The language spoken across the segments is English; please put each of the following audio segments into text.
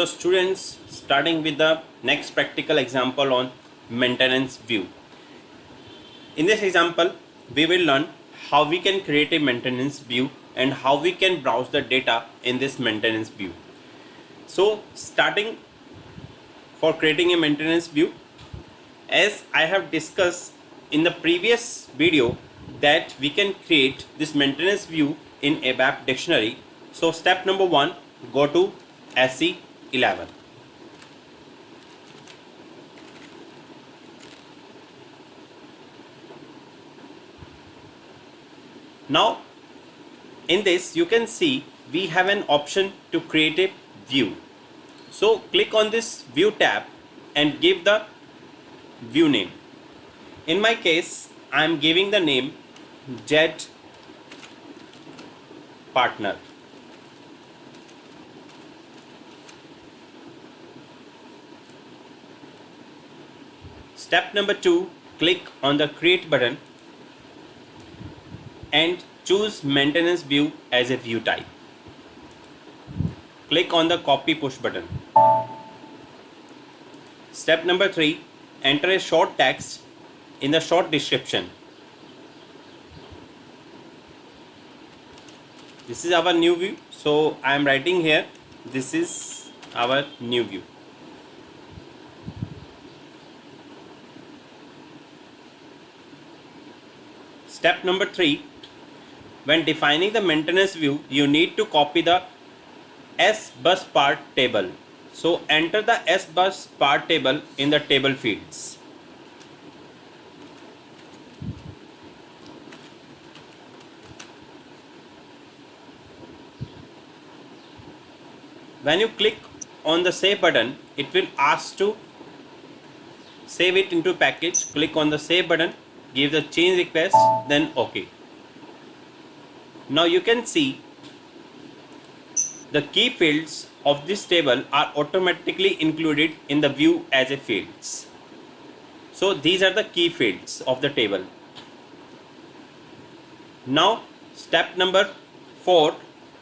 So students, starting with the next practical example on maintenance view. In this example, we will learn how we can create a maintenance view and how we can browse the data in this maintenance view. So starting for creating a maintenance view, as I have discussed in the previous video that we can create this maintenance view in ABAP dictionary. So step number 1, go to SE11. Now in this you can see we have an option to create a view. So click on this view tab and give the view name. In my case I am giving the name Jet Partner. Step number 2, click on the create button and choose maintenance view as a view type. Click on the copy push button. Step number 3, enter a short text in the short description. This is our new view, so I am writing here, this is our new view. Step number 3, when defining the maintenance view, you need to copy the S bus part table. So enter the S bus part table in the table fields. When you click on the save button, it will ask to save it into package. Click on the save button, give the change request, then OK. Now you can see the key fields of this table are automatically included in the view as a fields. So these are the key fields of the table. Now step number 4,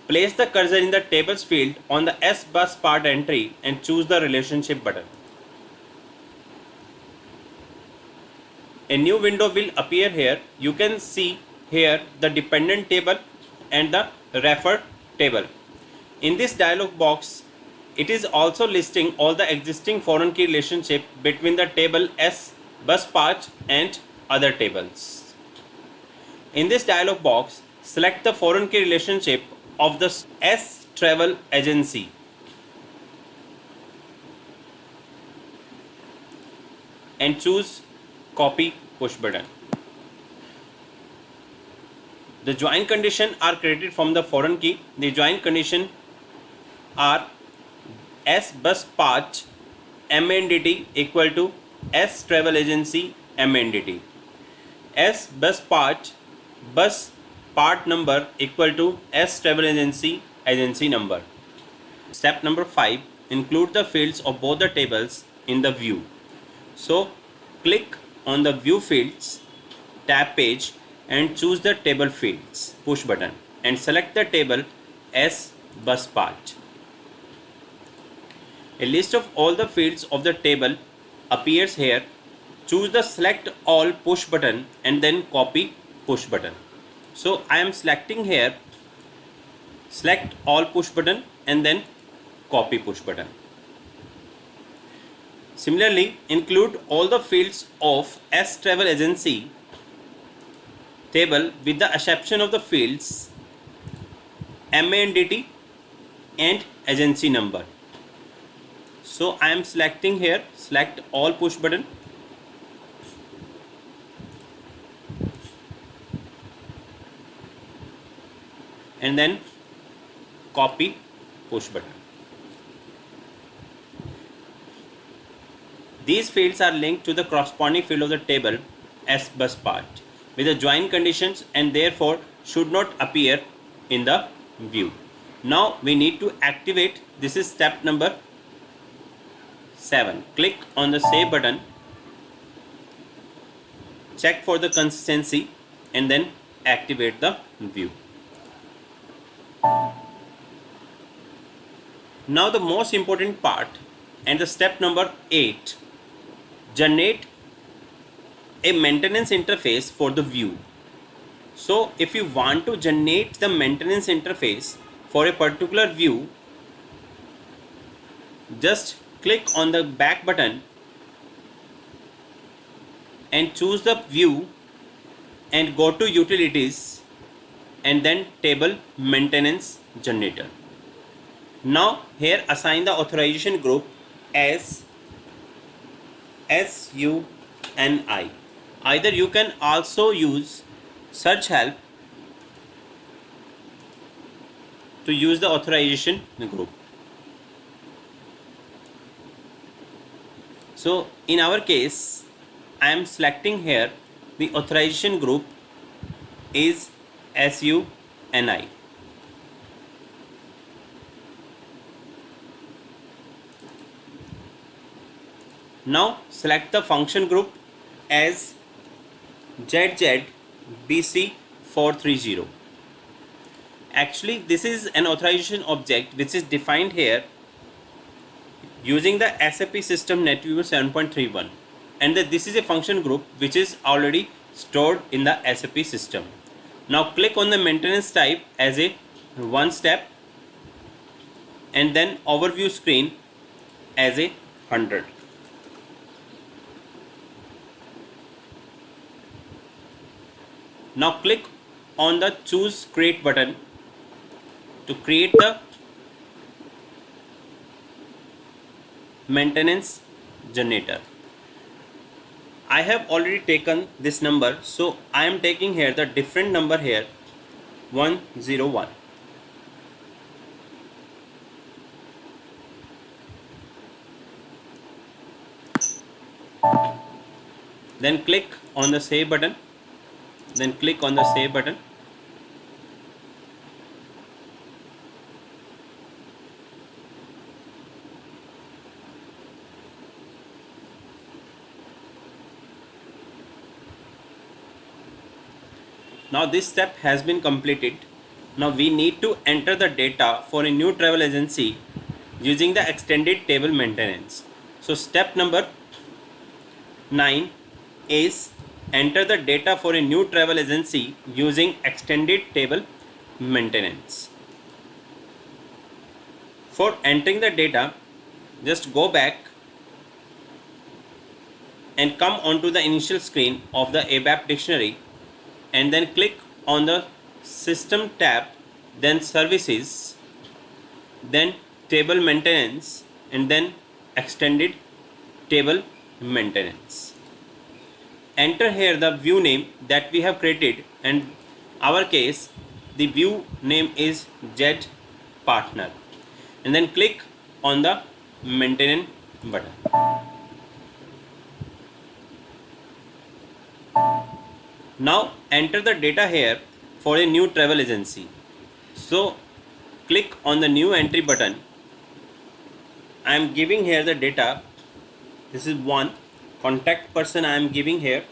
place the cursor in the tables field on the S bus part entry and choose the relationship button. A new window will appear here. You can see here the dependent table and the refer table. In this dialog box, it is also listing all the existing foreign key relationship between the table S bus part and other tables. In this dialog box, select the foreign key relationship of the S travel agency. And choose copy push button. The join condition are created from the foreign key. The join condition are S bus part MNDT equal to S travel agency MNDT. S bus part number equal to S travel agency number. Step number 5, include the fields of both the tables in the view. So click on the view fields tab page and choose the table fields push button and select the table S bus part. A list of all the fields of the table appears here. Choose the select all push button and then copy push button. So I am selecting here select all push button and then copy push button. Similarly, include all the fields of S travel agency table with the exception of the fields MANDT and agency number. So I am selecting here select all push button and then copy push button. These fields are linked to the corresponding field of the table S bus part with the join conditions and therefore should not appear in the view. Now we need to activate. This is step number 7. Click on the save button, check for the consistency and then activate the view. Now the most important part and the step number 8, generate a maintenance interface for the view. So if you want to generate the maintenance interface for a particular view, just click on the back button and choose the view and go to utilities and then table maintenance generator. Now here assign the authorization group as SUNI. Either you can also use search help to use the authorization group. So in our case, I am selecting here the authorization group is SUNI. Now select the function group as ZZBC430. Actually, this is an authorization object which is defined here using the SAP System NetViewer 7.31, and this is a function group which is already stored in the SAP system. Now click on the maintenance type as a one step and then overview screen as a 100. Now click on the choose create button to create the maintenance generator. I have already taken this number, so I am taking here the different number here 101. Then click on the save button. Then click on the save button. Now this step has been completed. Now we need to enter the data for a new travel agency using the extended table maintenance. So step number 9 is enter the data for a new travel agency using extended table maintenance. For entering the data, just go back and come onto the initial screen of the ABAP dictionary and then click on the system tab, then services, then table maintenance, and then extended table maintenance. Enter here the view name that we have created, and our case the view name is Z partner, and then click on the maintenance button. Now enter the data here for a new travel agency. So click on the new entry button. I am giving here the data. This is one contact person I am giving here.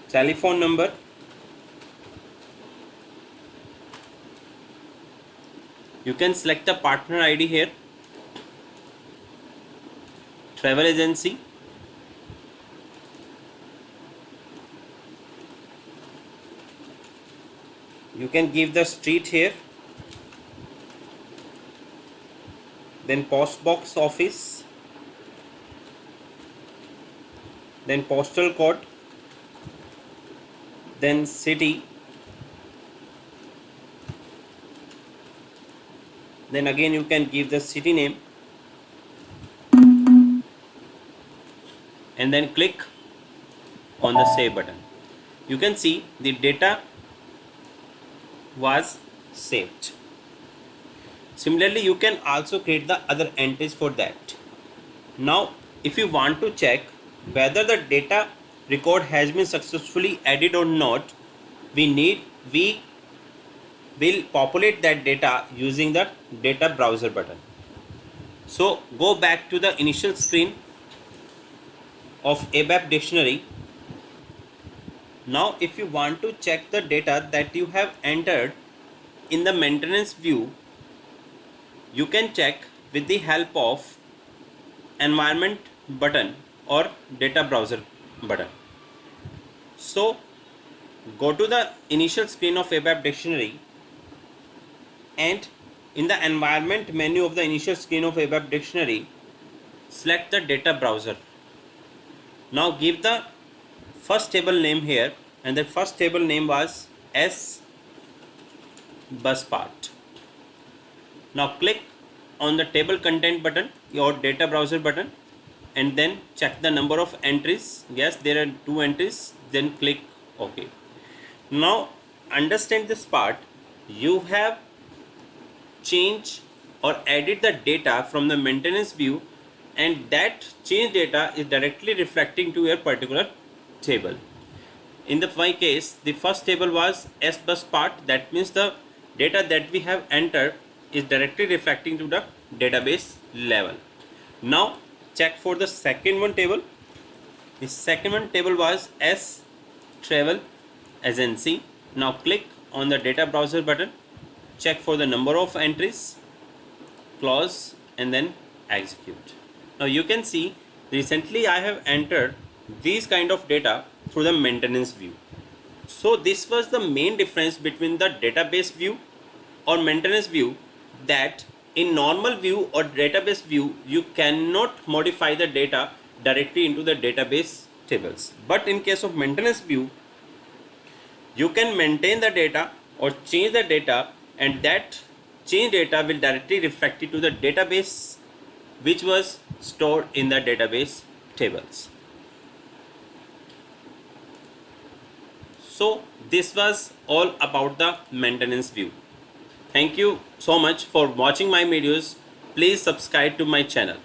Telephone number. You can select the partner ID here. Travel agency. You can give the street here, then post box office, then postal code, then city, then again you can give the city name, and then click on the save button. You can see the data was saved. Similarly, you can also create the other entries for that. Now if you want to check whether the data record has been successfully added or not, we will populate that data using the data browser button. So go back to the initial screen of ABAP dictionary. Now if you want to check the data that you have entered, in the maintenance view, you can check with the help of environment button or data browser button. So go to the initial screen of ABAP dictionary, and in the environment menu of the initial screen of ABAP dictionary, select the data browser. Now give the first table name here, and the first table name was S bus part. Now click on the table content button, your data browser button, and then check the number of entries. Yes, there are 2 entries, then click OK. Now understand this part. You have changed or added the data from the maintenance view, and that changed data is directly reflecting to your particular table. In my case, the first table was S bus part. That means the data that we have entered is directly reflecting to the database level. Now check for the second one table. The second one table was S travel agency. Now click on the data browser button, check for the number of entries, close, and then execute. Now you can see recently I have entered these kind of data through the maintenance view. So this was the main difference between the database view or maintenance view, that in normal view or database view you cannot modify the data directly into the database tables, but in case of maintenance view you can maintain the data or change the data, and that change data will directly reflect it to the database which was stored in the database tables. So this was all about the maintenance view. Thank you so much for watching my videos. Please subscribe to my channel.